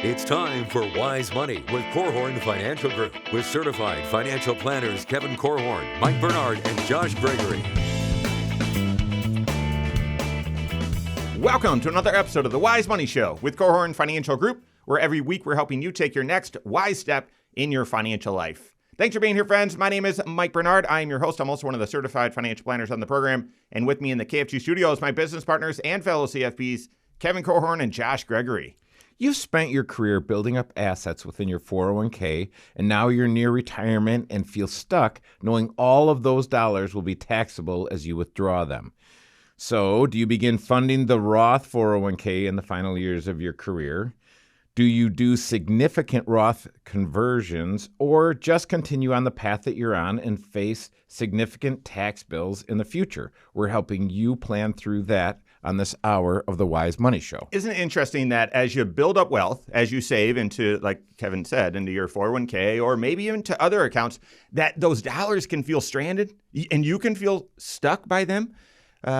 It's time for Wise Money with Korhorn Financial Group with certified financial planners Kevin Korhorn, Mike Bernard, and Josh Gregory. Welcome to another episode of the Wise Money Show with Korhorn Financial Group, where every week we're helping you take your next wise step in your financial life. Thanks for being here, friends. My name is Mike Bernard. I am your host. I'm also one of the certified financial planners on the program. And with me in the KFG studio is my business partners and fellow CFPs, Kevin Korhorn and Josh Gregory. You've spent your career building up assets within your 401k, and now you're near retirement and feel stuck knowing all of those dollars will be taxable as you withdraw them. So, do you begin funding the Roth 401k in the final years of your career? Do you do significant Roth conversions, or just continue on the path that you're on and face significant tax bills in the future? We're helping you plan through that on this hour of the Wise Money Show. Isn't it interesting that as you build up wealth, as you save into, like Kevin said, into your 401k or maybe even to other accounts, that those dollars can feel stranded and you can feel stuck by them?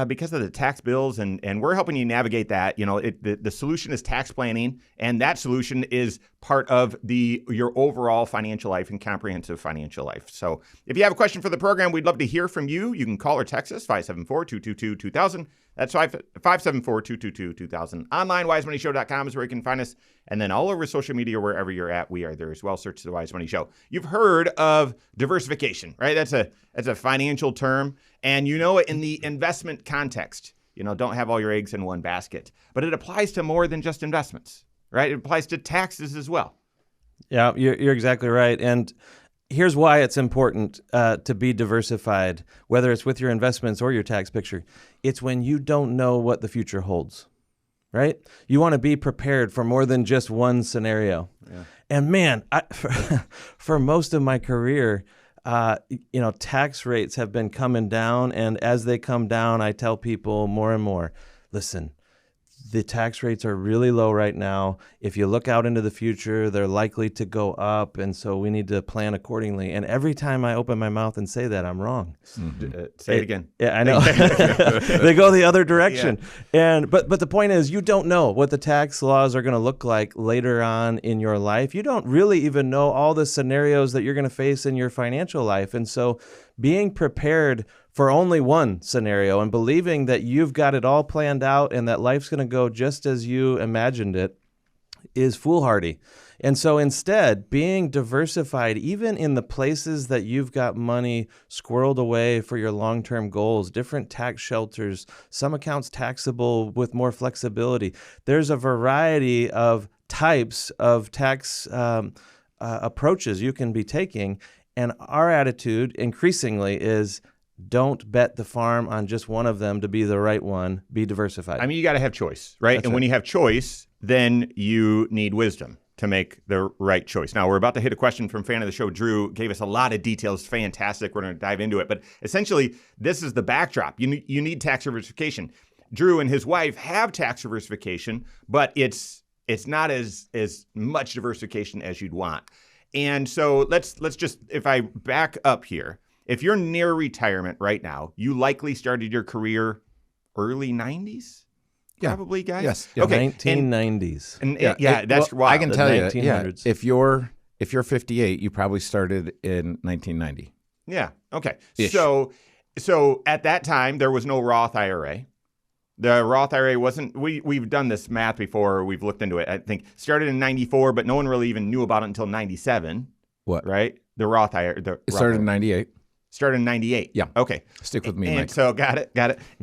Because of the tax bills, and we're helping you navigate that. You know, the solution is tax planning, and that solution is part of your overall financial life and comprehensive financial life. So if you have a question for the program, we'd love to hear from you. You can call or text us, 574-222-2000. That's 574-222-2000. Online, wisemoneyshow.com is where you can find us. And then all over social media, wherever you're at, we are there as well. Search The Wise Money Show. You've heard of diversification, right? That's a financial term. And you know it in the investment context. You know, don't have all your eggs in one basket. But it applies to more than just investments, right? It applies to taxes as well. Yeah, you're exactly right. And here's why it's important to be diversified, whether it's with your investments or your tax picture. It's when you don't know what the future holds, right? You want to be prepared for more than just one scenario. Yeah. And man, for most of my career, tax rates have been coming down. And as they come down, I tell people more and more, listen, the tax rates are really low right now. If you look out into the future, they're likely to go up. And so we need to plan accordingly. And every time I open my mouth and say that, I'm wrong. Mm-hmm. Say it again. Yeah, I know. They go the other direction. Yeah. But the point is, you don't know what the tax laws are going to look like later on in your life. You don't really even know all the scenarios that you're going to face in your financial life. And so being prepared for only one scenario and believing that you've got it all planned out and that life's going to go just as you imagined it is foolhardy. And so instead, being diversified, even in the places that you've got money squirreled away for your long-term goals, different tax shelters, some accounts taxable with more flexibility. There's a variety of types of tax approaches you can be taking. And our attitude increasingly is, don't bet the farm on just one of them to be the right one. Be diversified. I mean, you got to have choice, right? That's and when right. you have choice, then you need wisdom to make the right choice. Now, we're about to hit a question from fan of the show. Drew gave us a lot of details. Fantastic. We're going to dive into it. But essentially, this is the backdrop. You need tax diversification. Drew and his wife have tax diversification, but it's not as much diversification as you'd want. And so let's just, if I back up here, if you're near retirement right now, you likely started your career early 90s? Yeah. Probably, guys? Yes. Yeah. Okay. 1990s. And that's wild. I can tell you, 1900s. if you're 58, you probably started in 1990. Yeah. Okay. Ish. So at that time, there was no Roth IRA. The Roth IRA wasn't, we've done this math before, we've looked into it. I think started in 94, but no one really even knew about it until 97. What? Right? The Roth IRA. It started in 98. Started in 98. Yeah. Okay. Stick with me, and Mike. So got it.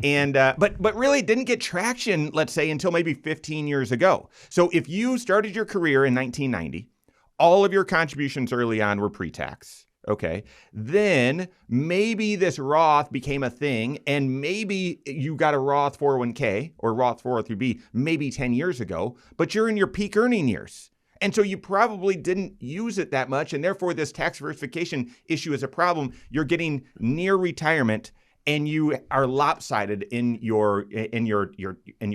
And but really didn't get traction, let's say, until maybe 15 years ago. So if you started your career in 1990, all of your contributions early on were pre-tax. Okay. Then maybe this Roth became a thing, and maybe you got a Roth 401k or Roth 403b maybe 10 years ago, but you're in your peak earning years. And so you probably didn't use it that much, and therefore this tax diversification issue is a problem. You're getting near retirement, and you are lopsided in your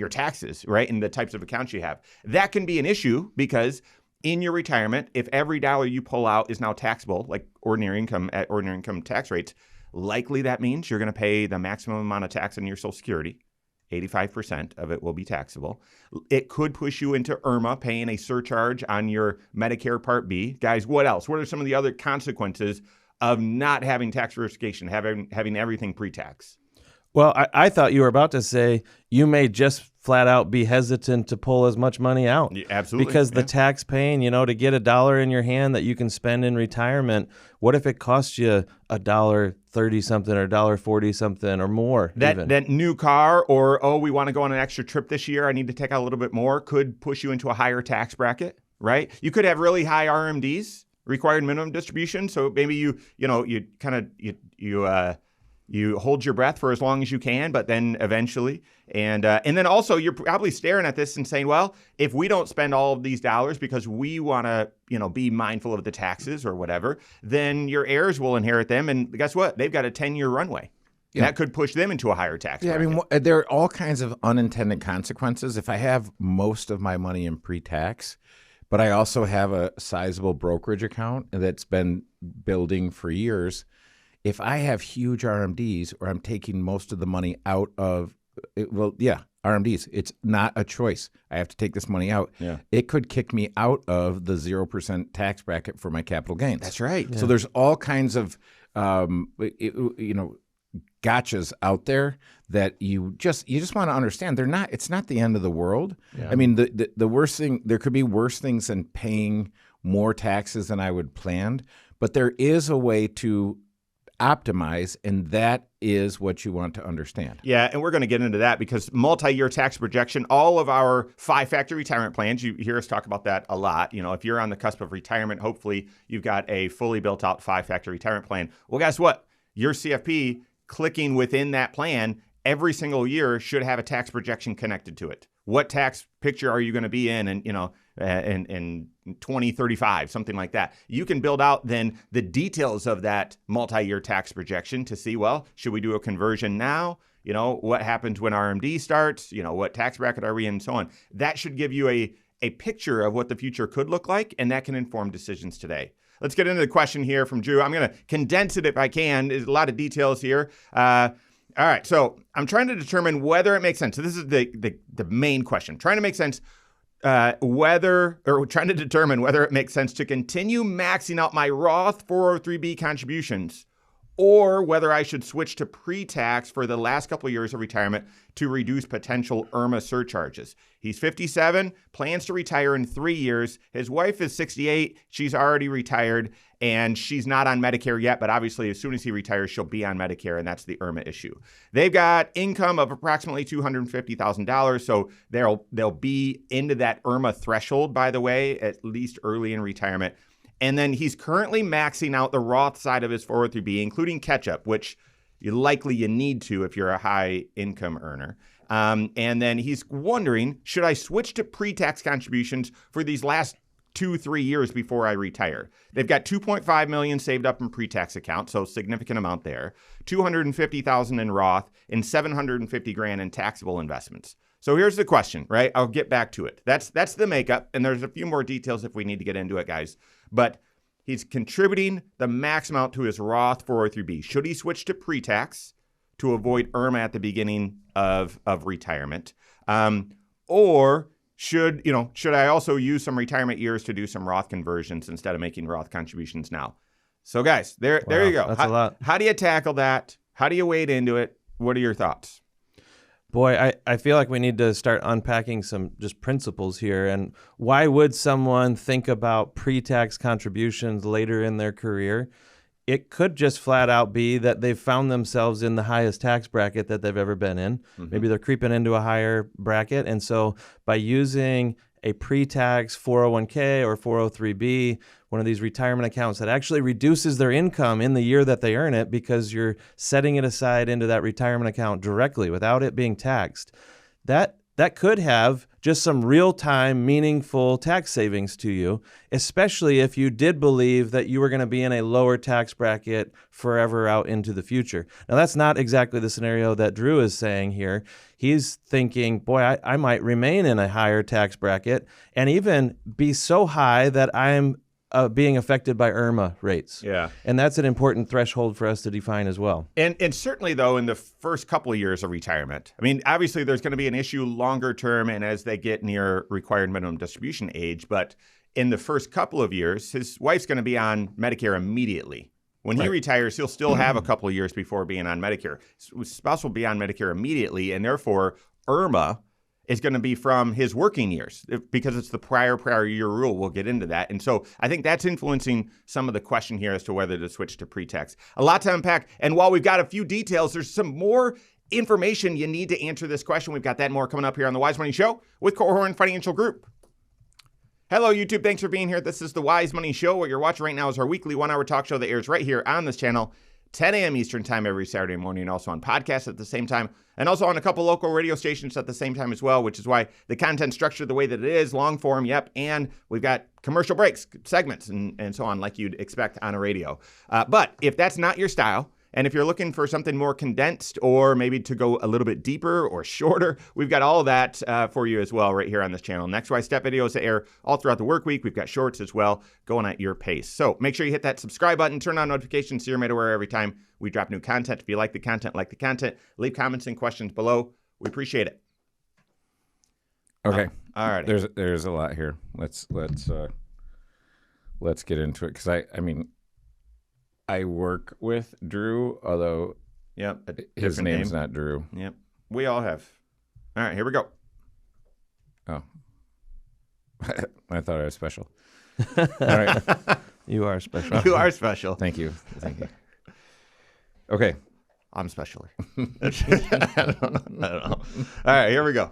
taxes, right? In the types of accounts you have. That can be an issue because in your retirement, if every dollar you pull out is now taxable, like ordinary income at ordinary income tax rates, likely that means you're going to pay the maximum amount of tax on your Social Security. 85% of it will be taxable. It could push you into IRMAA, paying a surcharge on your Medicare Part B. Guys, what else? What are some of the other consequences of not having tax diversification, having everything pre-tax? Well, I thought you were about to say you may just flat out be hesitant to pull as much money out. Yeah, absolutely. Because the tax paying, to get $1 in your hand that you can spend in retirement, what if it costs you $1.30 something or $1.40 something or more? That new car, or, we want to go on an extra trip this year, I need to take out a little bit more, could push you into a higher tax bracket, right? You could have really high RMDs, required minimum distribution. So maybe you hold your breath for as long as you can, but then eventually, and then also you're probably staring at this and saying, well, if we don't spend all of these dollars because we want to, be mindful of the taxes or whatever, then your heirs will inherit them, and guess what? They've got a 10-year runway. Yeah. That could push them into a higher tax bracket. I mean, there are all kinds of unintended consequences. If I have most of my money in pre-tax, but I also have a sizable brokerage account that's been building for years, if I have huge RMDs or I'm taking most of the money out of it, RMDs, it's not a choice. I have to take this money out. Yeah. It could kick me out of the 0% tax bracket for my capital gains. That's right. Yeah. So there's all kinds of gotchas out there that you just want to understand. It's not the end of the world. Yeah. I mean, the worst thing, there could be worse things than paying more taxes than I would planned, but there is a way to optimize, and that is what you want to understand. Yeah, and we're going to get into that because multi-year tax projection, all of our 5-factor retirement plans, you hear us talk about that a lot. If you're on the cusp of retirement, hopefully you've got a fully built out 5-factor retirement plan. Well, guess what? Your CFP clicking within that plan every single year should have a tax projection connected to it. What tax picture are you going to be in? And, in 2035, something like that. You can build out then the details of that multi-year tax projection to see, well, should we do a conversion now? What happens when RMD starts? What tax bracket are we in, and so on. That should give you a picture of what the future could look like, and that can inform decisions today. Let's get into the question here from Drew. I'm going to condense it if I can. There's a lot of details here. All right, so I'm trying to determine whether it makes sense. So this is the main question. Trying to determine whether it makes sense to continue maxing out my Roth 403B contributions, or whether I should switch to pre-tax for the last couple of years of retirement to reduce potential IRMAA surcharges. He's 57, plans to retire in 3 years. His wife is 68. She's already retired, and she's not on Medicare yet, but obviously as soon as he retires, she'll be on Medicare, and that's the IRMAA issue. They've got income of approximately $250,000, so they'll be into that IRMAA threshold, by the way, at least early in retirement. And then he's currently maxing out the Roth side of his 403B, including catch-up, which you need to if you're a high income earner. And then he's wondering, should I switch to pre-tax contributions for these last 2-3 years before I retire? They've got $2.5 million saved up in pre-tax accounts, so significant amount there, $250,000 in Roth, and $750,000 in taxable investments. So here's the question, right? I'll get back to it. That's the makeup, and there's a few more details if we need to get into it, guys. But he's contributing the max amount to his Roth 403B. Should he switch to pre-tax to avoid IRMAA at the beginning of retirement? Or should I also use some retirement years to do some Roth conversions instead of making Roth contributions now? So guys, there you go. That's a lot. How do you tackle that? How do you wade into it? What are your thoughts? Boy, I feel like we need to start unpacking some just principles here. And why would someone think about pre-tax contributions later in their career? It could just flat out be that they've found themselves in the highest tax bracket that they've ever been in. Mm-hmm. Maybe they're creeping into a higher bracket. And so by using a pre-tax 401k or 403b, one of these retirement accounts that actually reduces their income in the year that they earn it because you're setting it aside into that retirement account directly without it being taxed, that could have just some real-time, meaningful tax savings to you, especially if you did believe that you were going to be in a lower tax bracket forever out into the future. Now, that's not exactly the scenario that Drew is saying here. He's thinking, boy, I might remain in a higher tax bracket and even be so high that I'm being affected by IRMAA rates. Yeah. And that's an important threshold for us to define as well. And certainly, though, in the first couple of years of retirement, I mean, obviously there's going to be an issue longer term and as they get near required minimum distribution age. But in the first couple of years, his wife's going to be on Medicare immediately. When he retires, he'll still have a couple of years before being on Medicare. His spouse will be on Medicare immediately, and therefore IRMAA is going to be from his working years because it's the prior year rule. We'll get into that. And so I think that's influencing some of the question here as to whether to switch to pre-tax. A lot to unpack. And while we've got a few details, there's some more information you need to answer this question. We've got that and more coming up here on the Wise Money Show with Korhorn Financial Group. Hello, YouTube. Thanks for being here. This is the Wise Money Show. What you're watching right now is our weekly 1-hour talk show that airs right here on this channel, 10 a.m. Eastern time every Saturday morning, and also on podcasts at the same time, and also on a couple local radio stations at the same time as well, which is why the content's structured the way that it is, long form, yep, and we've got commercial breaks, segments, and so on, like you'd expect on a radio. But if that's not your style, and if you're looking for something more condensed or maybe to go a little bit deeper or shorter, we've got all of that for you as well right here on this channel. Next Wise Step videos that air all throughout the work week. We've got shorts as well going at your pace. So make sure you hit that subscribe button, turn on notifications so you're made aware every time we drop new content. If you like the content, leave comments and questions below. We appreciate it. Okay. All right. There's a lot here. Let's get into it because I work with Drew, although his name's not Drew. Yep. We all have. All right, here we go. Oh. I thought I was special. All right. You are special. You are special. Thank you. Okay. I'm special. I don't know. All right, here we go.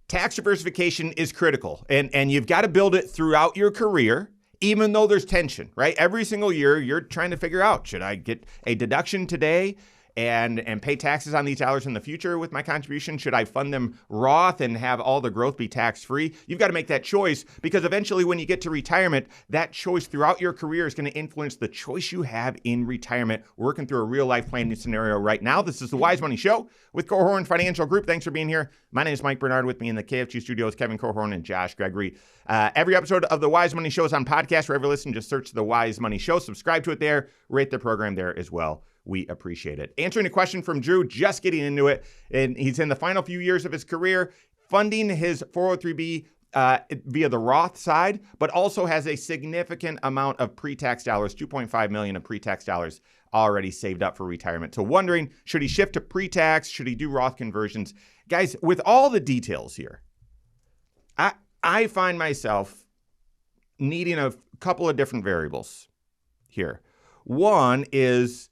Tax diversification is critical, and you've got to build it throughout your career, even though there's tension, right? Every single year, you're trying to figure out, should I get a deduction today and pay taxes on these dollars in the future with my contribution? Should I fund them Roth and have all the growth be tax-free? You've got to make that choice because eventually when you get to retirement, that choice throughout your career is going to influence the choice you have in retirement. We're working through a real-life planning scenario right now. This is the Wise Money Show with Korhorn Financial Group. Thanks for being here. My name is Mike Bernard. With me in the KFG studios, Kevin Korhorn and Josh Gregory. Every episode of the Wise Money Show is on podcast. Wherever you listen, just search the Wise Money Show. Subscribe to it there. Rate the program there as well. We appreciate it. Answering a question from Drew, just getting into it, and he's in the final few years of his career, funding his 403B via the Roth side, but also has a significant amount of pre-tax dollars, $2.5 million of pre-tax dollars already saved up for retirement. So wondering, should he shift to pre-tax? Should he do Roth conversions? Guys, with all the details here, I find myself needing a couple of different variables here. One is,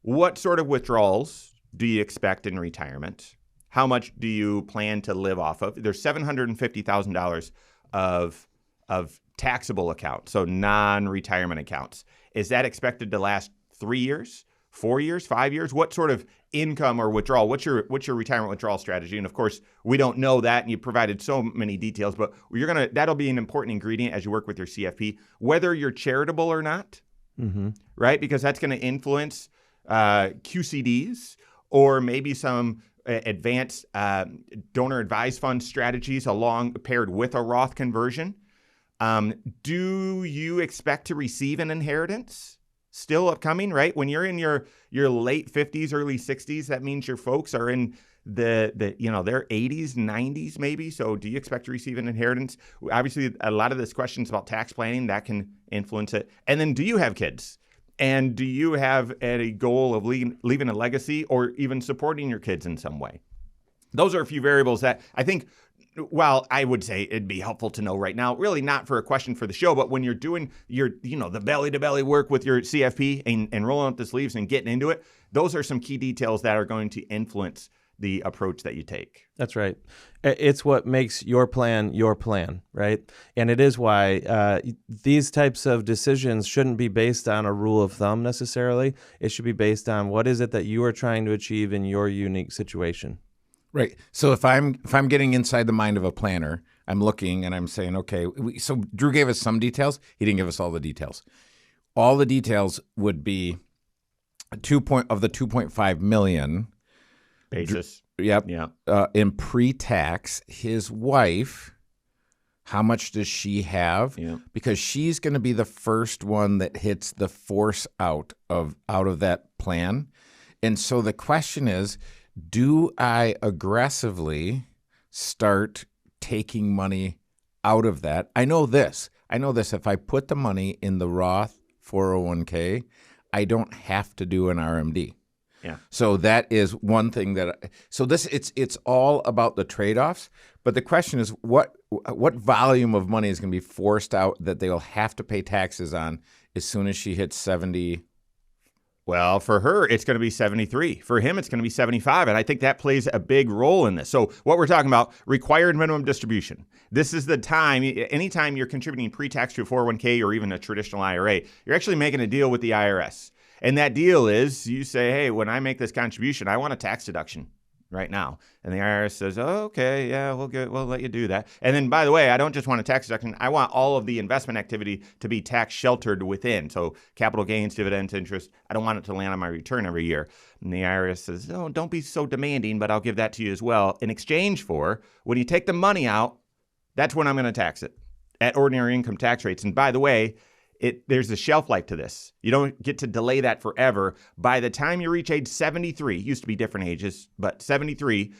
what sort of withdrawals do you expect in retirement? How much do you plan to live off of? There's $750,000 of taxable accounts, so non-retirement accounts. Is that expected to last 3 years, 4 years, 5 years? What sort of income or withdrawal? What's your retirement withdrawal strategy? And of course, we don't know that, and you provided so many details, but that'll be an important ingredient as you work with your CFP, whether you're charitable or not, right? Because that's going to influence QCDs or maybe some advanced donor advised fund strategies paired with a Roth conversion. Do you expect to receive an inheritance still upcoming, right? When you're in your late 50s, early 60s, that means your folks are in their 80s, 90s maybe. So do you expect to receive an inheritance? Obviously, a lot of this questions about tax planning that can influence it. And then do you have kids? And do you have a goal of leaving a legacy or even supporting your kids in some way? Those are a few variables that I think, well, I would say it'd be helpful to know right now, really not for a question for the show, but when you're doing the belly-to-belly work with your CFP and rolling up the sleeves and getting into it, those are some key details that are going to influence the approach that you take. That's right. It's what makes your plan, right? And it is why these types of decisions shouldn't be based on a rule of thumb necessarily. It should be based on what is it that you are trying to achieve in your unique situation. Right. So if I'm getting inside the mind of a planner, I'm looking and I'm saying, okay, so Drew gave us some details. He didn't give us all the details. All the details would be of the 2.5 million basis. Yep. Yeah. In pre-tax, his wife How much does she have? Yeah. Because she's going to be the first one that hits the force out of that plan. And so the question is, do I aggressively start taking money out of that? I know this. If I put the money in the Roth 401k, I don't have to do an RMD. Yeah. So that is one thing it's all about the trade-offs. But the question is, what volume of money is going to be forced out that they'll have to pay taxes on as soon as she hits 70? Well, for her, it's going to be 73. For him, it's going to be 75. And I think that plays a big role in this. So what we're talking about, required minimum distribution. This is the time, anytime you're contributing pre-tax to a 401k or even a traditional IRA, you're actually making a deal with the IRS. And that deal is you say, hey, when I make this contribution, I want a tax deduction right now. And the IRS says, oh, okay, yeah, we'll let you do that. And then, by the way, I don't just want a tax deduction. I want all of the investment activity to be tax sheltered within. So capital gains, dividends, interest, I don't want it to land on my return every year. And the IRS says, oh, don't be so demanding, but I'll give that to you as well. In exchange for, when you take the money out, that's when I'm going to tax it at ordinary income tax rates. And by the way, there's a shelf life to this. You don't get to delay that forever. By the time you reach age 73, used to be different ages, but 73,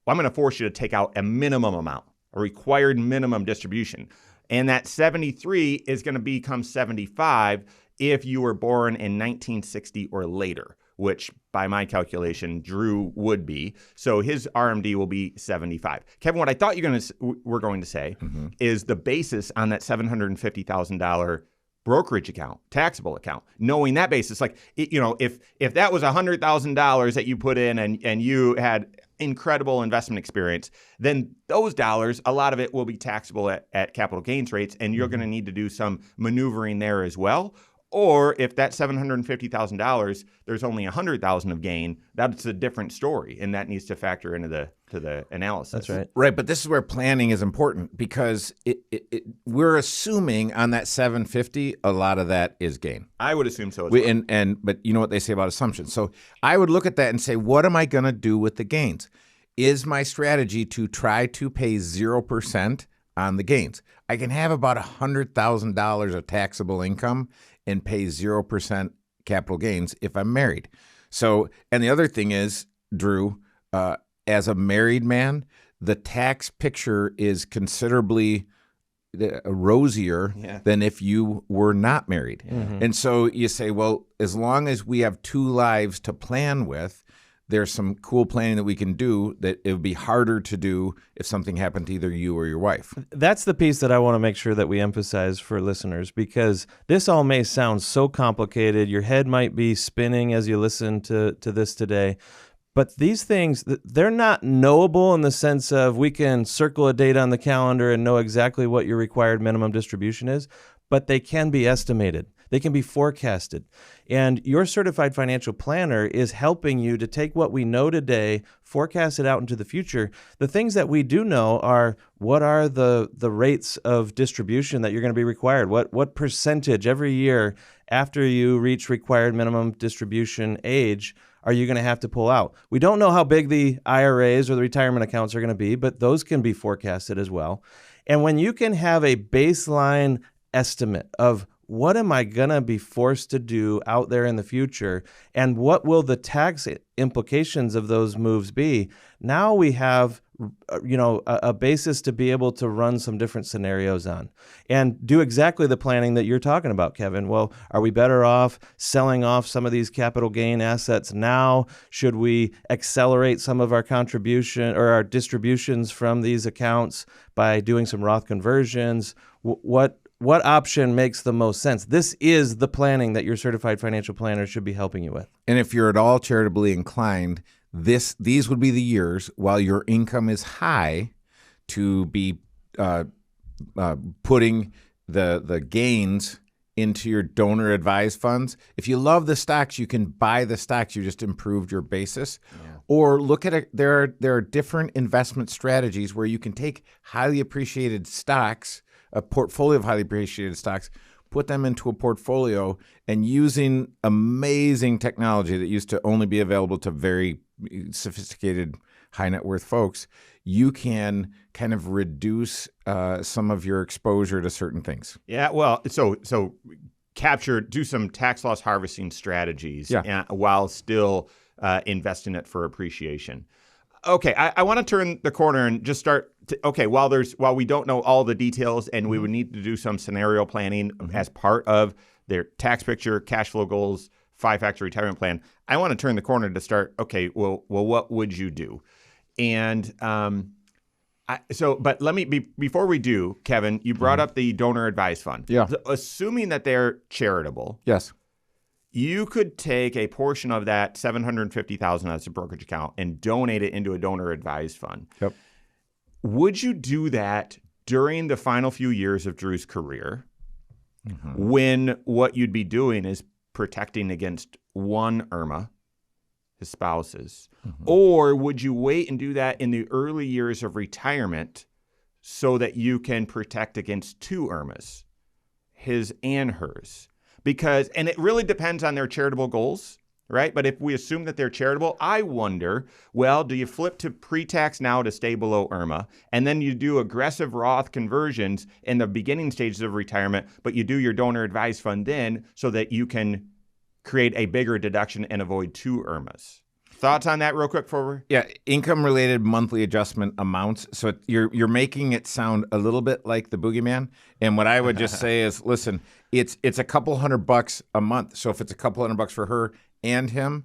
I'm going to force you to take out a minimum amount, a required minimum distribution. And that 73 is going to become 75 if you were born in 1960 or later, which by my calculation, Drew would be. So his RMD will be 75. Kevin, what I thought you were going to say is the basis on that $750,000 brokerage account, taxable account, knowing that basis, like, if that was $100,000 that you put in and you had incredible investment experience, then those dollars, a lot of it will be taxable at capital gains rates, and you're going to need to do some maneuvering there as well. Or if that $750,000, there's only $100,000 of gain, that's a different story, and that needs to factor into the analysis. That's right. Right, but this is where planning is important because we're assuming on that 750, a lot of that is gain. I would assume so as well. But you know what they say about assumptions. So I would look at that and say, what am I going to do with the gains? Is my strategy to try to pay 0% on the gains? I can have about $100,000 of taxable income and pay 0% capital gains if I'm married. So, and the other thing is, Drew, as a married man, the tax picture is considerably rosier than if you were not married. Mm-hmm. And so you say, well, as long as we have two lives to plan with, there's some cool planning that we can do that it would be harder to do if something happened to either you or your wife. That's the piece that I want to make sure that we emphasize for listeners, because this all may sound so complicated. Your head might be spinning as you listen to this today. But these things, they're not knowable in the sense of we can circle a date on the calendar and know exactly what your required minimum distribution is, but they can be estimated. They can be forecasted. And your certified financial planner is helping you to take what we know today, forecast it out into the future. The things that we do know are, what are the rates of distribution that you're going to be required? What percentage every year after you reach required minimum distribution age are you going to have to pull out? We don't know how big the IRAs or the retirement accounts are going to be, but those can be forecasted as well. And when you can have a baseline estimate of what am I going to be forced to do out there in the future, and what will the tax implications of those moves be? Now we have a basis to be able to run some different scenarios on and do exactly the planning that you're talking about, Kevin. Well, are we better off selling off some of these capital gain assets now? Should we accelerate some of our contribution or our distributions from these accounts by doing some Roth conversions? What option makes the most sense? This is the planning that your certified financial planner should be helping you with. And if you're at all charitably inclined, these would be the years while your income is high to be putting the gains into your donor advised funds. If you love the stocks, you can buy the stocks. You just improved your basis. Yeah. Or look at it. There are different investment strategies where you can take highly appreciated stocks, a portfolio of highly appreciated stocks, put them into a portfolio, and using amazing technology that used to only be available to very sophisticated high net worth folks, you can kind of reduce some of your exposure to certain things. Yeah, well, so do some tax loss harvesting strategies while still investing it for appreciation. Okay, I want to turn the corner and just start. While we don't know all the details, and we would need to do some scenario planning as part of their tax picture, cash flow goals, 5-factor retirement plan. I want to turn the corner to start. Okay, well, what would you do? And but let me before we do, Kevin, you brought up the donor advised fund. Yeah. So assuming that they're charitable. Yes. You could take a portion of that $750,000 as a brokerage account and donate it into a donor advised fund. Yep. Would you do that during the final few years of Drew's career, when what you'd be doing is protecting against one IRMAA, his spouse's, or would you wait and do that in the early years of retirement so that you can protect against two IRMAAs, his and hers? And it really depends on their charitable goals, right? But if we assume that they're charitable, I wonder, well, do you flip to pre-tax now to stay below IRMAA, and then you do aggressive Roth conversions in the beginning stages of retirement, but you do your donor advised fund then so that you can create a bigger deduction and avoid two IRMAAs? Thoughts on that real quick, Forward? Yeah, income-related monthly adjustment amounts. So you're making it sound a little bit like the boogeyman. And what I would just say is, listen, it's a couple $100 a month. So if it's a couple $100 for her and him,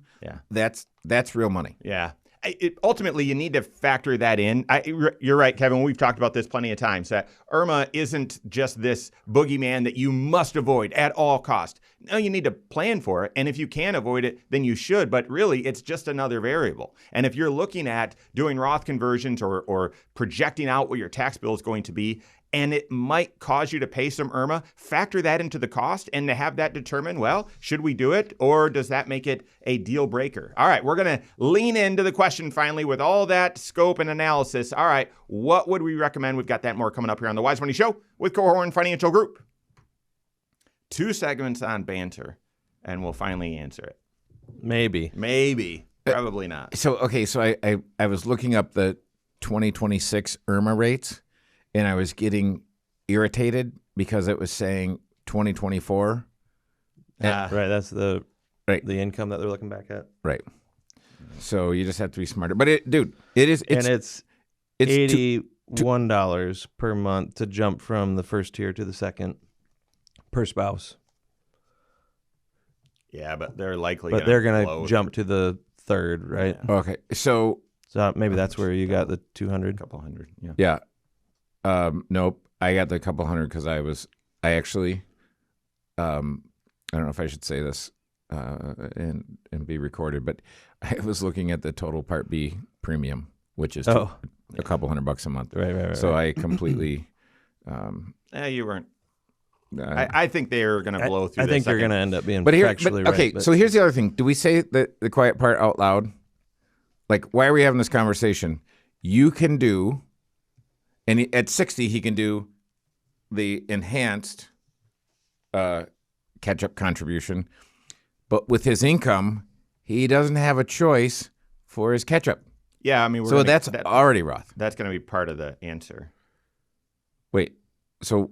that's real money. Yeah. Ultimately, you need to factor that in. You're right, Kevin. We've talked about this plenty of times, that IRMAA isn't just this boogeyman that you must avoid at all costs. No, you need to plan for it. And if you can avoid it, then you should. But really, it's just another variable. And if you're looking at doing Roth conversions or projecting out what your tax bill is going to be, and it might cause you to pay some IRMAA, factor that into the cost and to have that determine, well, should we do it, or does that make it a deal breaker? All right, we're going to lean into the question finally with all that scope and analysis. All right, what would we recommend? We've got that more coming up here on the Wise Money Show with Cohorn Financial Group. 2 segments on banter, and we'll finally answer it. Maybe. Probably not. So I was looking up the 2026 IRMAA rates, and I was getting irritated because it was saying 2024. Right, that's the income that they're looking back at. Right. So you just have to be smarter. But it's $81 per month to jump from the first tier to the second per spouse. Yeah, but they're likely going to jump to the third, right? Yeah. Okay. So maybe that's where you got the 200. A couple hundred. Yeah. Yeah. Nope. I got the couple hundred because I actually, I don't know if I should say this and be recorded, but I was looking at the total Part B premium, which is a couple $100 a month. Right. So I completely. You weren't. I think they're going to blow through. I think you're going to end up being factually right. Okay, so here's the other thing. Do we say the quiet part out loud? Like, why are we having this conversation? You can do. And at 60, he can do the enhanced catch-up contribution. But with his income, he doesn't have a choice for his catch-up. Yeah, I mean, that's already Roth. That's going to be part of the answer. Wait, so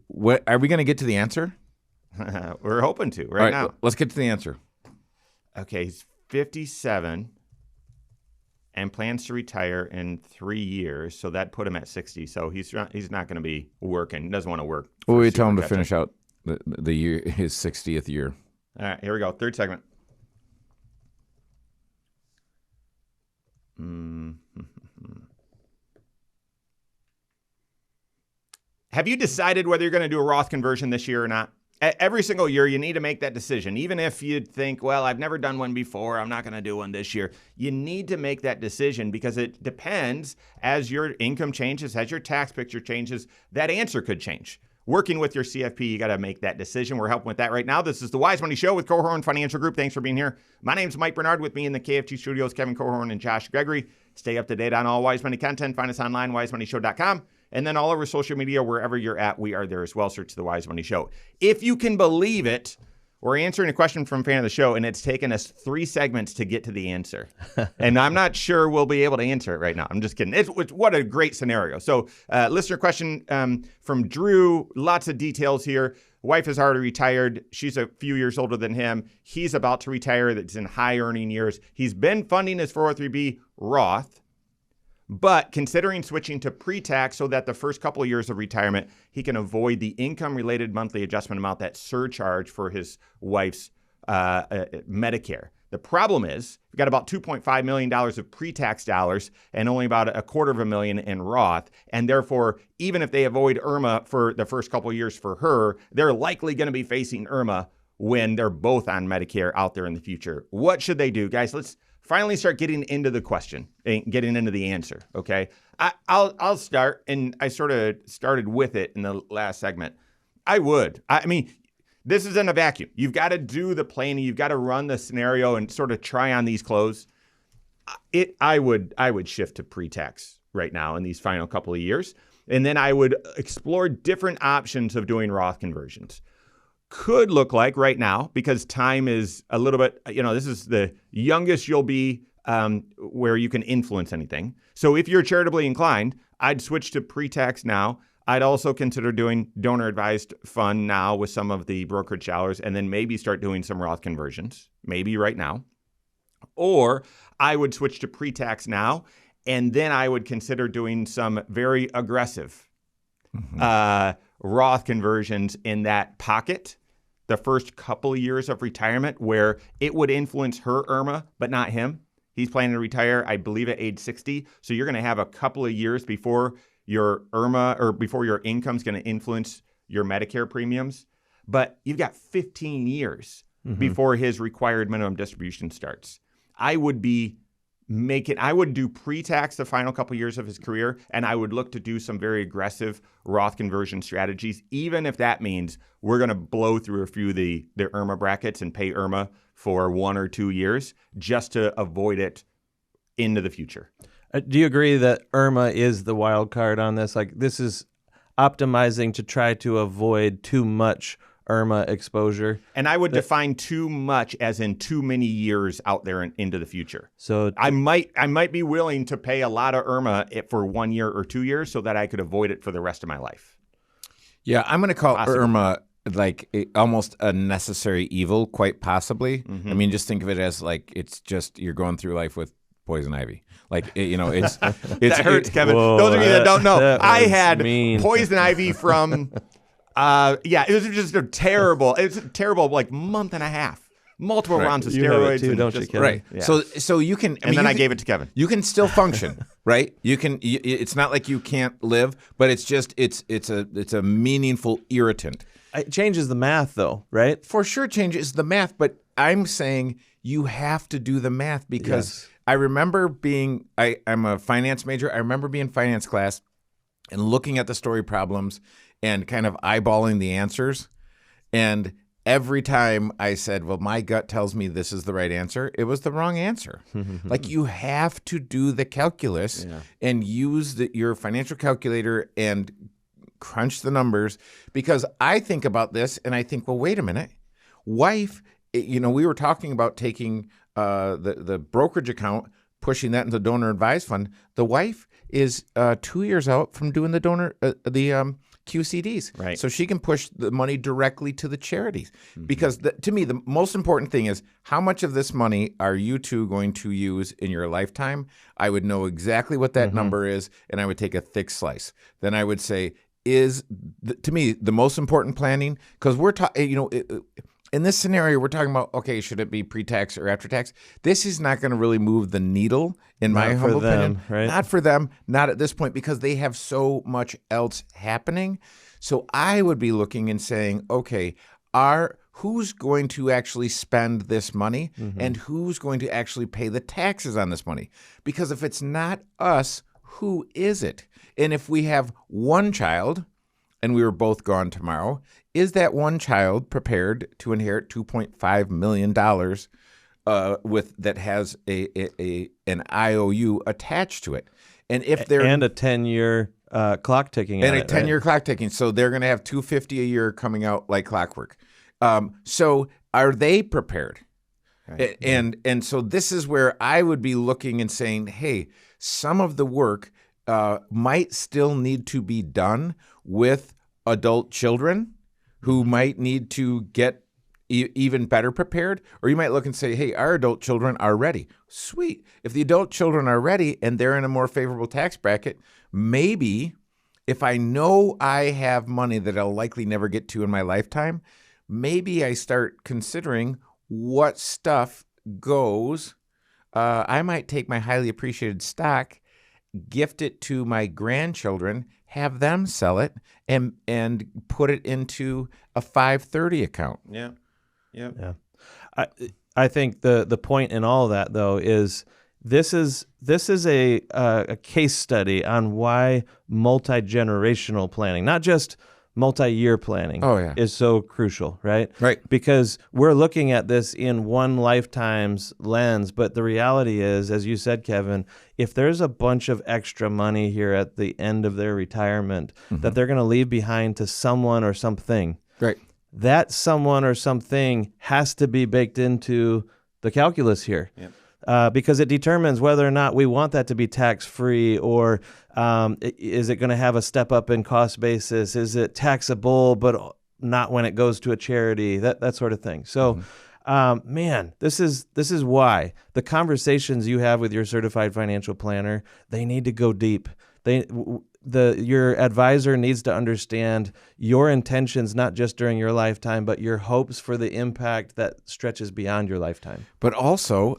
what are we going to get to the answer? We're hoping to right now. Let's get to the answer. Okay, he's 57. And plans to retire in 3 years, so that put him at 60. So he's not going to be working. He doesn't want to work. Well, we tell him to finish out the year, his 60th year. All right, here we go. Third segment. Have you decided whether you're going to do a Roth conversion this year or not? Every single year, you need to make that decision. Even if you think, well, I've never done one before, I'm not going to do one this year. You need to make that decision because it depends as your income changes, as your tax picture changes, that answer could change. Working with your CFP, you got to make that decision. We're helping with that right now. This is the Wise Money Show with Cohorn Financial Group. Thanks for being here. My name's Mike Bernard. With me in the KFT studios, Kevin Cohorn and Josh Gregory. Stay up to date on all Wise Money content. Find us online, wisemoneyshow.com. And then all over social media, wherever you're at, we are there as well. Search The Wise Money Show. If you can believe it, We're answering a question from a fan of the show, and it's taken us 3 segments to get to the answer. And I'm not sure we'll be able to answer it right now. I'm just kidding. What a great scenario. So listener question from Drew, lots of details here. Wife is already retired. She's a few years older than him. He's about to retire. That's in high earning years. He's been funding his 403B Roth, but considering switching to pre-tax so that the first couple of years of retirement, he can avoid the income-related monthly adjustment amount, that surcharge for his wife's Medicare. The problem is we've got about $2.5 million of pre-tax dollars and only about $250,000 in Roth. And therefore, even if they avoid IRMAA for the first couple of years for her, they're likely going to be facing IRMAA when they're both on Medicare out there in the future. What should they do? Guys, let's finally start getting into the question and getting into the answer, okay? I'll start, and I sort of started with it in the last segment. I mean, this is in a vacuum. You've got to do the planning. You've got to run the scenario and sort of try on these clothes. I would shift to pre-tax right now in these final couple of years, and then I would explore different options of doing Roth conversions. Could look like right now, because time is a little bit, this is the youngest you'll be where you can influence anything. So if you're charitably inclined, I'd switch to pre-tax now. I'd also consider doing donor-advised fund now with some of the brokerage dollars, and then maybe start doing some Roth conversions, maybe right now. Or I would switch to pre-tax now, and then I would consider doing some very aggressive Roth conversions in that pocket the first couple of years of retirement, where it would influence her IRMAA, but not him. He's planning to retire, I believe, at age 60. So you're going to have a couple of years before your IRMAA or before your income's going to influence your Medicare premiums. But you've got 15 years before his required minimum distribution starts. I would do pre-tax the final couple years of his career, and I would look to do some very aggressive Roth conversion strategies, even if that means we're going to blow through a few of the IRMAA brackets and pay IRMAA for 1 or 2 years just to avoid it into the future. Do you agree that IRMAA is the wild card on this? Like, this is optimizing to try to avoid too much IRMAA exposure. And I would define too much as in too many years out there and into the future. So I might be willing to pay a lot of IRMAA for 1 year or 2 years so that I could avoid it for the rest of my life. Yeah, I'm going to call IRMAA like almost a necessary evil, quite possibly. I mean, just think of it as like it's just you're going through life with poison ivy. Like, it's that hurts, Kevin. Whoa, Those of you that don't know, I had mean. poison ivy from, it was just a terrible like month and a half. Multiple rounds of You have it steroids, too, and don't you, Kevin? right. Yeah. So you can, I gave it to Kevin. You can still function, right? It's not like you can't live, but it's just it's a meaningful irritant. It changes the math, though, right? For sure, changes the math, but I'm saying you have to do the math because I remember I'm a finance major. I remember being in finance class and looking at the story problems and kind of eyeballing the answers. And every time I said, well, my gut tells me this is the right answer, it was the wrong answer. Like, you have to do the calculus and use your financial calculator and crunch the numbers, because I think about this and I think, well, wait a minute. Wife, we were talking about taking the brokerage account, pushing that into the donor advised fund. The wife is 2 years out from doing the QCDs. Right. So she can push the money directly to the charities. Because to me, the most important thing is how much of this money are you two going to use in your lifetime? I would know exactly what that number is, and I would take a thick slice. Then I would say, to me, the most important planning, because we're talking, in this scenario, we're talking about, okay, should it be pre-tax or after-tax? This is not going to really move the needle, in my humble opinion. Right? Not for them, not at this point, because they have so much else happening. So I would be looking and saying, okay, who's going to actually spend this money and who's going to actually pay the taxes on this money? Because if it's not us, who is it? And if we have one child and we were both gone tomorrow, is that one child prepared to inherit $2.5 million that has an IOU attached to it? And if they're and a 10-year clock ticking, and a 10-year clock ticking, so they're going to have $250 a year coming out like clockwork. So are they prepared? Right. And so this is where I would be looking and saying, hey, some of the work might still need to be done with adult children who might need to get even better prepared. Or you might look and say, hey, our adult children are ready. Sweet. If the adult children are ready and they're in a more favorable tax bracket, maybe if I know I have money that I'll likely never get to in my lifetime, maybe I start considering what stuff goes. I might take my highly appreciated stock, gift it to my grandchildren, have them sell it, and put it into a 530 account. Yeah. Yeah. I think the point in all of that, though, is this is a case study on why multi-generational planning, not just multi-year planning, is so crucial, right? Right. Because we're looking at this in one lifetime's lens, but the reality is, as you said, Kevin, if there's a bunch of extra money here at the end of their retirement that they're going to leave behind to someone or something, Right. that someone or something has to be baked into the calculus here. Yep. Because it determines whether or not we want that to be tax-free, or is it going to have a step up in cost basis? Is it taxable, but not when it goes to a charity? That sort of thing. So, man, this is why the conversations you have with your certified financial planner, they need to go deep. Your advisor needs to understand your intentions, not just during your lifetime, but your hopes for the impact that stretches beyond your lifetime. But also,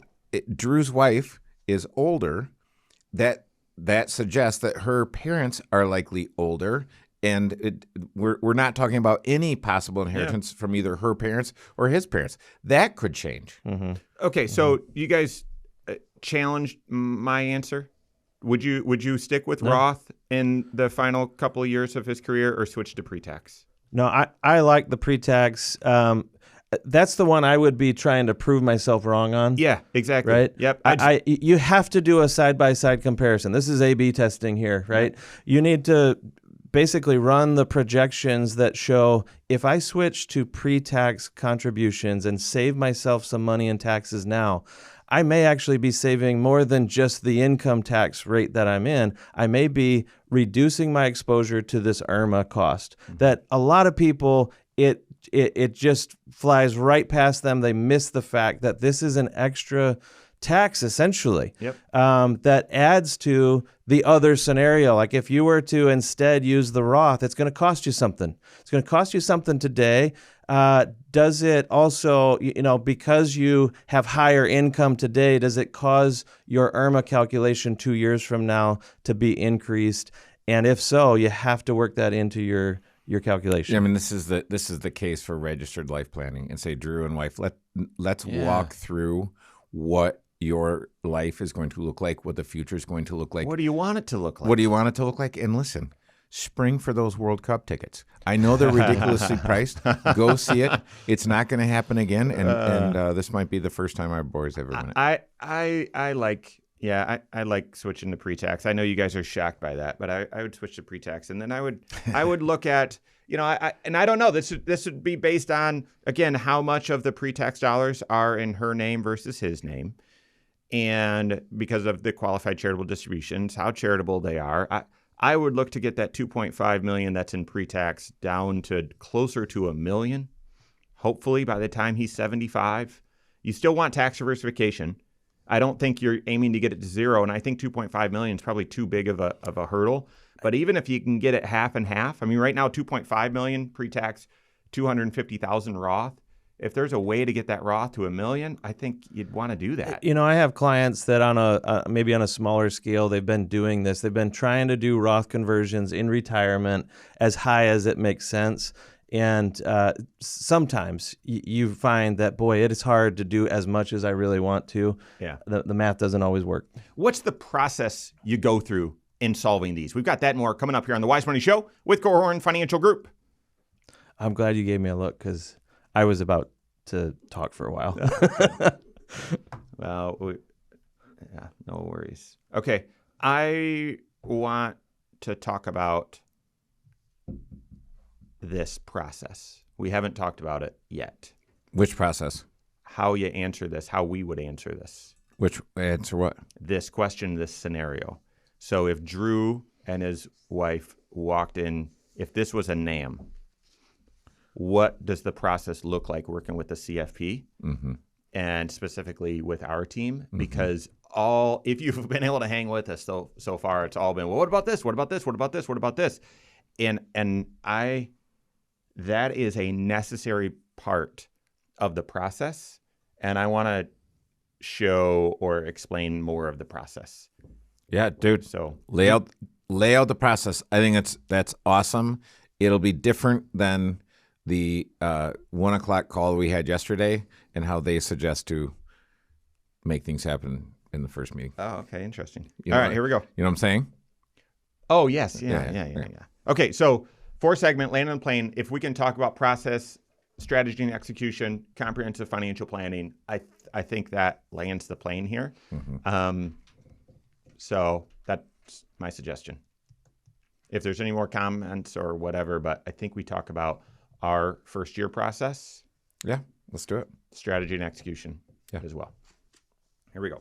Drew's wife is older. That suggests that her parents are likely older, and we're not talking about any possible inheritance from either her parents or his parents. That could change. Okay, so you guys challenged my answer. Would you stick with Roth in the final couple of years of his career, or switch to pre-tax? No, I like the pre-tax. That's the one I would be trying to prove myself wrong on. Yeah, exactly. Right? Yep. You have to do a side-by-side comparison. This is A/B testing here, right? You need to basically run the projections that show if I switch to pre-tax contributions and save myself some money in taxes now, I may actually be saving more than just the income tax rate that I'm in. I may be reducing my exposure to this IRMAA cost that a lot of people, it just flies right past them. They miss the fact that this is an extra tax, essentially, that adds to the other scenario. Like if you were to instead use the Roth, it's going to cost you something. It's going to cost you something today. Does it also, because you have higher income today, does it cause your IRMAA calculation 2 years from now to be increased? And if so, you have to work that into your calculation. Yeah, I mean, this is the case for registered life planning, and say, Drew and wife, let's walk through what your life is going to look like, what the future is going to look like. What do you want it to look like? What do you want it to look like? And listen, spring for those World Cup tickets. I know they're ridiculously priced. Go see it. It's not going to happen again, and this might be the first time our boys ever win it. I like switching to pre-tax. I know you guys are shocked by that, but I would switch to pre-tax, and then I would look at, and I don't know, this would be based on, again, how much of the pre-tax dollars are in her name versus his name, and because of the qualified charitable distributions, how charitable they are. I would look to get that $2.5 million that's in pre-tax down to closer to $1 million, hopefully by the time he's 75. You still want tax diversification. I don't think you're aiming to get it to zero, and I think $2.5 million is probably too big of a hurdle. But even if you can get it half and half, I mean, right now $2.5 million pre-tax, $250,000 Roth. If there's a way to get that Roth to $1 million, I think you'd want to do that. I have clients that on maybe on a smaller scale, they've been doing this. They've been trying to do Roth conversions in retirement as high as it makes sense. And sometimes you find that, boy, it is hard to do as much as I really want to. Yeah. The math doesn't always work. What's the process you go through in solving these? We've got that and more coming up here on the Wise Money Show with Korhorn Financial Group. I'm glad you gave me a look, because I was about to talk for a while. Well, no worries. Okay, I want to talk about this process. We haven't talked about it yet. Which process? How you answer this, how we would answer this. Which answer what? This question, this scenario. So if Drew and his wife walked in, if this was a NAM, what does the process look like working with the CFP and specifically with our team? Because if you've been able to hang with us so far, it's all been, well, what about this? What about this? What about this? What about this? And that is a necessary part of the process. And I want to show or explain more of the process. Yeah, dude. So lay out the process. I think that's awesome. It'll be different than the 1 o'clock call we had yesterday and how they suggest to make things happen in the first meeting. Oh, okay, interesting. You All know right, here we go. You know what I'm saying? Oh, yes. Yeah. Okay, so 4-segment, land on the plane. If we can talk about process, strategy and execution, comprehensive financial planning, I think that lands the plane here. So that's my suggestion. If there's any more comments or whatever, but I think we talk about our first year process. Yeah, let's do it. Strategy and execution as well. Here we go.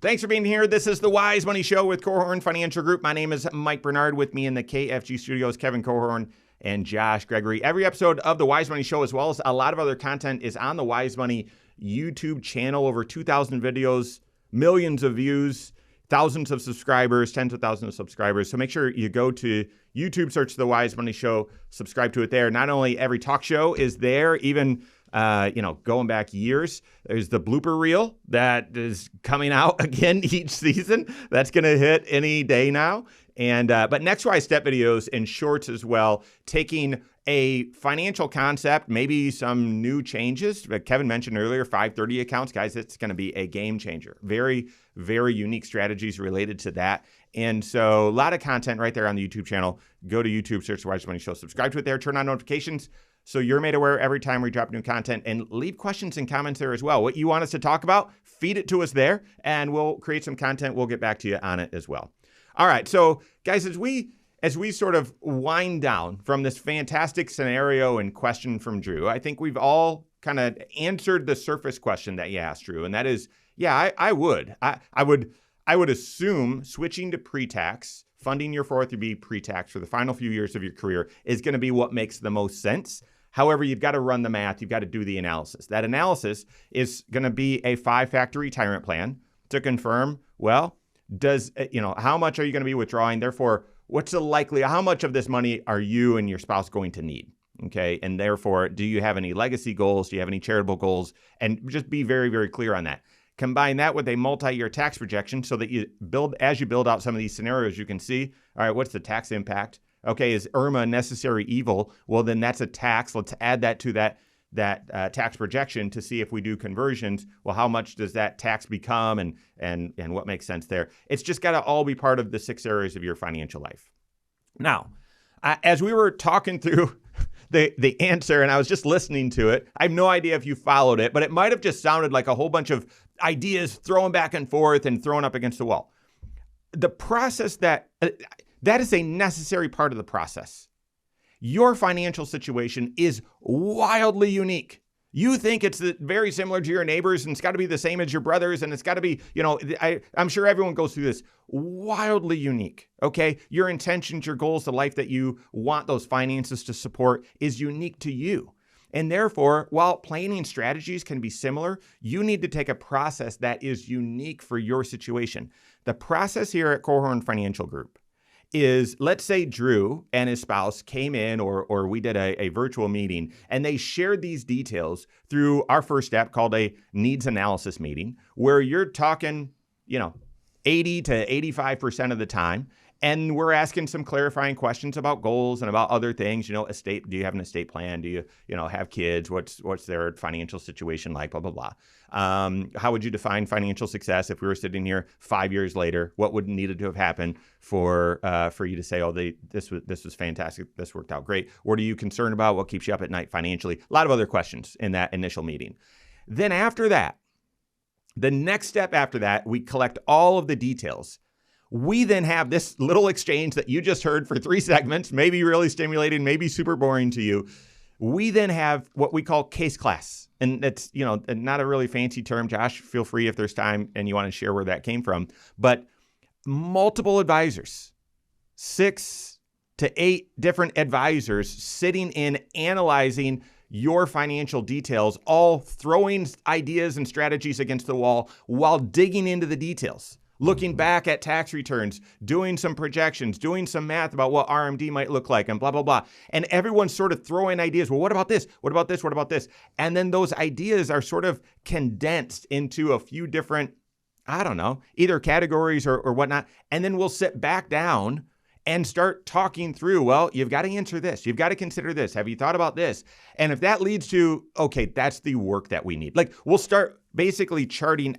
Thanks for being here. This is the Wise Money Show with Corhorn Financial Group. My name is Mike Bernard. With me in the KFG studios, Kevin Corhorn and Josh Gregory. Every episode of the Wise Money Show, as well as a lot of other content, is on the Wise Money YouTube channel. Over 2,000 videos, millions of views, thousands of subscribers, tens of thousands of subscribers. So make sure you go to YouTube, search the Wise Money Show, subscribe to it there. Not only every talk show is there, even going back years, there's the blooper reel that is coming out again each season. That's going to hit any day now. And but next wise step videos and shorts as well, taking a financial concept, maybe some new changes. Kevin mentioned earlier, 530 accounts. Guys, it's going to be a game changer. Very, very unique strategies related to that. And so a lot of content right there on the YouTube channel. Go to YouTube, search the Wise Money Show, subscribe to it there, turn on notifications so you're made aware every time we drop new content, and leave questions and comments there as well. What you want us to talk about, feed it to us there, and we'll create some content. We'll get back to you on it as well. All right, so guys, as we sort of wind down from this fantastic scenario and question from Drew, I think we've all kind of answered the surface question that you asked, Drew, and that is, yeah, I would assume switching to pre-tax, funding your 403B pre-tax for the final few years of your career is going to be what makes the most sense. However, you've got to run the math. You've got to do the analysis. That analysis is going to be a 5-factor retirement plan to confirm, well, how much are you going to be withdrawing? Therefore, what's the likelihood? How much of this money are you and your spouse going to need? Okay. And therefore, do you have any legacy goals? Do you have any charitable goals? And just be very, very clear on that. Combine that with a multi-year tax projection so that as you build out some of these scenarios, you can see, all right, what's the tax impact? Okay, is IRMAA a necessary evil? Well, then that's a tax. Let's add that to that tax projection to see if we do conversions. Well, how much does that tax become and what makes sense there? It's just got to all be part of the 6 areas of your financial life. Now, as we were talking through the answer and I was just listening to it, I have no idea if you followed it, but it might have just sounded like a whole bunch of ideas thrown back and forth and thrown up against the wall. The process that is a necessary part of the process. Your financial situation is wildly unique. You think it's very similar to your neighbors and it's got to be the same as your brothers and it's got to be, I'm sure everyone goes through this. Wildly unique, okay? Your intentions, your goals, the life that you want those finances to support is unique to you. And therefore, while planning strategies can be similar, you need to take a process that is unique for your situation. The process here at Corhorn Financial Group is, let's say Drew and his spouse came in or we did a virtual meeting and they shared these details through our first step called a needs analysis meeting, where you're talking, 80 to 85% of the time. And we're asking some clarifying questions about goals and about other things, estate. Do you have an estate plan? Do you, have kids? What's their financial situation like? Blah, blah, blah. How would you define financial success if we were sitting here 5 years later? What would needed to have happened for you to say, oh, this was fantastic. This worked out great. What are you concerned about? What keeps you up at night financially? A lot of other questions in that initial meeting. Then after that, the next step after that, we collect all of the details. We then have this little exchange that you just heard for 3 segments, maybe really stimulating, maybe super boring to you. We then have what we call case class. And that's, not a really fancy term. Josh, feel free if there's time and you want to share where that came from. But multiple advisors, 6 to 8 different advisors sitting in analyzing your financial details, all throwing ideas and strategies against the wall while digging into the details, looking back at tax returns, doing some projections, doing some math about what RMD might look like and blah, blah, blah. And everyone's sort of throwing ideas. Well, what about this? What about this? What about this? And then those ideas are sort of condensed into a few different, either categories or whatnot. And then we'll sit back down and start talking through, well, you've got to answer this. You've got to consider this. Have you thought about this? And if that leads to, okay, that's the work that we need. Like we'll start basically mapping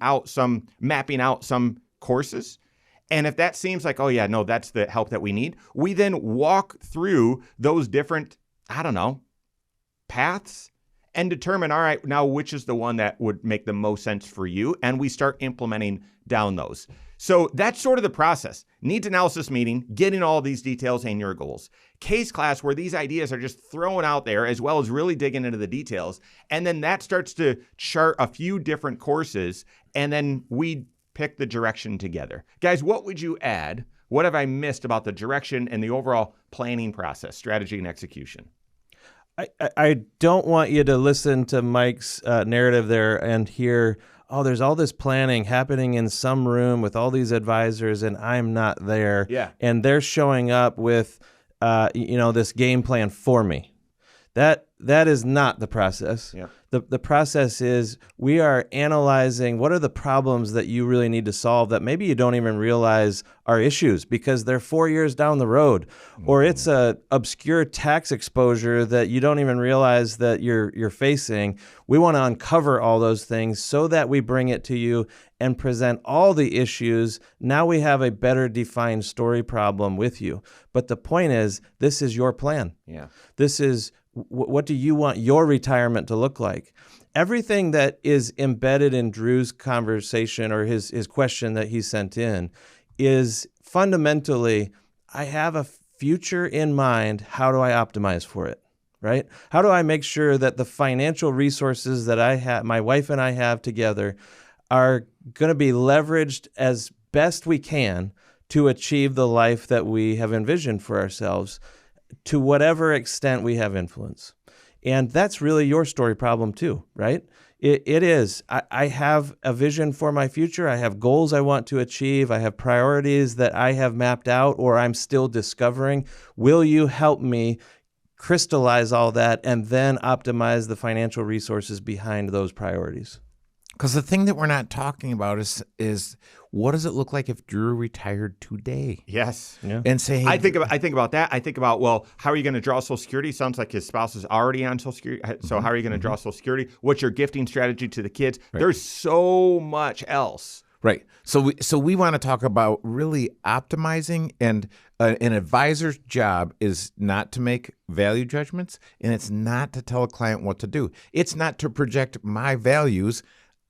out some courses. And if that seems like, oh yeah, no, that's the help that we need, we then walk through those different, paths and determine, all right, now which is the one that would make the most sense for you? And we start implementing down those. So that's sort of the process. Needs analysis meeting, getting all these details and your goals. Case class, where these ideas are just thrown out there, as well as really digging into the details. And then that starts to chart a few different courses, and then we pick the direction together. Guys, what would you add? What have I missed about the direction and the overall planning process, strategy and execution? I don't want you to listen to Mike's narrative there and hear, oh, there's all this planning happening in some room with all these advisors and I'm not there. Yeah. And they're showing up with, this game plan for me. That is not the process. Yeah. The process is we are analyzing what are the problems that you really need to solve that maybe you don't even realize are issues because they're 4 years down the road, or it's a obscure tax exposure that you don't even realize that you're facing. We want to uncover all those things so that we bring it to you and present all the issues. Now we have a better defined story problem with you. But the point is, this is your plan. Yeah. This is what do you want your retirement to look like? Everything that is embedded in Drew's conversation or his question that he sent in is fundamentally, I have a future in mind. How do I optimize for it? Right? How do I make sure that the financial resources that I have, my wife and I have together, are going to be leveraged as best we can to achieve the life that we have envisioned for ourselves, to whatever extent we have influence. And that's really your story problem too, right? It is. I have a vision for my future. I have goals I want to achieve. I have priorities that I have mapped out or I'm still discovering. Will you help me crystallize all that and then optimize the financial resources behind those priorities? Because the thing that we're not talking about is what does it look like if Drew retired today? Yes. Yeah. And say, hey, I think about that. I think about, well, how are you going to draw Social Security? Sounds like his spouse is already on Social Security. So how are you going to draw Social Security? What's your gifting strategy to the kids? Right. There's so much else. Right. So we want to talk about really optimizing, and an advisor's job is not to make value judgments, and it's not to tell a client what to do. It's not to project my values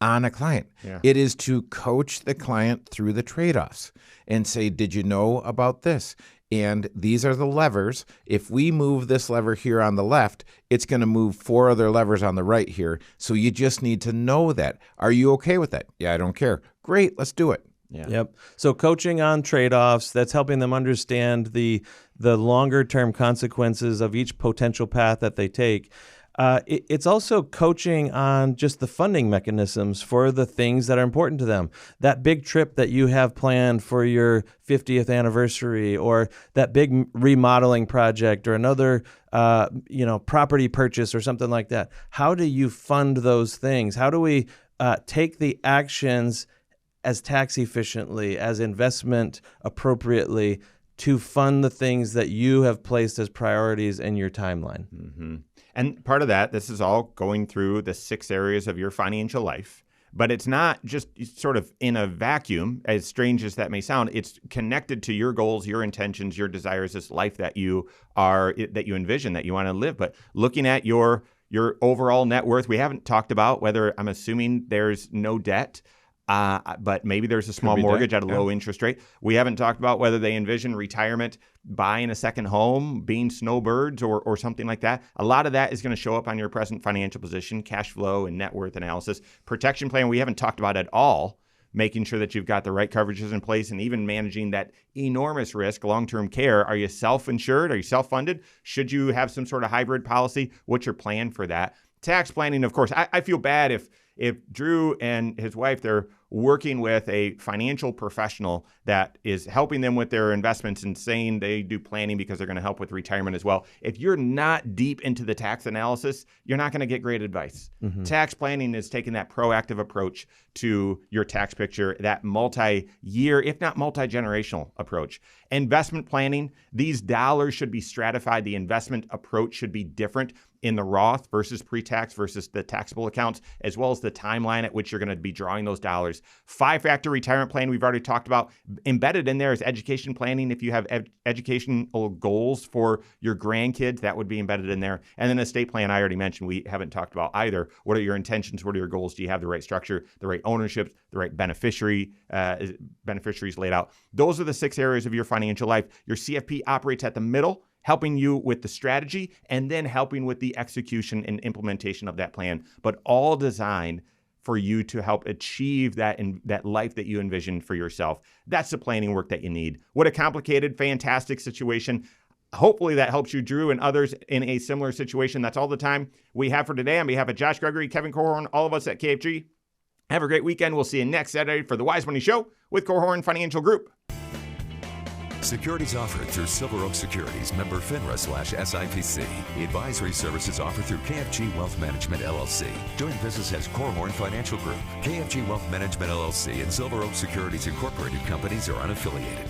on a client. Yeah. It is to coach the client through the trade-offs and say, did you know about this? And these are the levers. If we move this lever here on the left, it's going to move 4 other levers on the right here. So you just need to know that. Are you okay with that? Yeah, I don't care. Great, let's do it. Yeah. Yep. So coaching on trade-offs, that's helping them understand the longer-term consequences of each potential path that they take. It's also coaching on just the funding mechanisms for the things that are important to them. That big trip that you have planned for your 50th anniversary, or that big remodeling project, or another property purchase or something like that. How do you fund those things? How do we take the actions as tax efficiently, as investment appropriately, to fund the things that you have placed as priorities in your timeline? Mm-hmm. And part of that, this is all going through the 6 areas of your financial life. But it's not just sort of in a vacuum, as strange as that may sound. It's connected to your goals, your intentions, your desires, this life that you envision, that you want to live. But looking at your overall net worth, we haven't talked about whether, I'm assuming there's no debt, but maybe there's a small mortgage at a low interest rate. We haven't talked about whether they envision retirement buying a second home, being snowbirds or something like that. A lot of that is going to show up on your present financial position, cash flow, and net worth analysis. Protection plan, we haven't talked about at all, making sure that you've got the right coverages in place and even managing that enormous risk, long-term care. Are you self-insured? Are you self-funded? Should you have some sort of hybrid policy? What's your plan for that? Tax planning, of course. I feel bad if Drew and his wife, they're working with a financial professional that is helping them with their investments and saying they do planning because they're going to help with retirement as well. If you're not deep into the tax analysis, you're not going to get great advice. Tax planning is taking that proactive approach to your tax picture, that multi-year, if not multi-generational approach. Investment planning, these dollars should be stratified. The investment approach should be different in the Roth versus pre-tax versus the taxable accounts, as well as the timeline at which you're going to be drawing those dollars. 5-factor retirement plan we've already talked about. Embedded in there is education planning. If you have educational goals for your grandkids, that would be embedded in there. And then estate plan, I already mentioned, we haven't talked about either. What are your intentions? What are your goals? Do you have the right structure, the right ownership, the right beneficiaries laid out? Those are the 6 areas of your financial life. Your CFP operates at the middle, helping you with the strategy and then helping with the execution and implementation of that plan, but all designed for you to help achieve that life that you envision for yourself. That's the planning work that you need. What a complicated, fantastic situation. Hopefully that helps you, Drew, and others in a similar situation. That's all the time we have for today. On behalf of Josh Gregory, Kevin Corhorn, all of us at KFG, have a great weekend. We'll see you next Saturday for the Wise Money Show with Corhorn Financial Group. Securities offered through Silver Oak Securities, member FINRA/SIPC. Advisory services offered through KFG Wealth Management, LLC. Doing business as Corhorn Financial Group. KFG Wealth Management, LLC and Silver Oak Securities Incorporated companies are unaffiliated.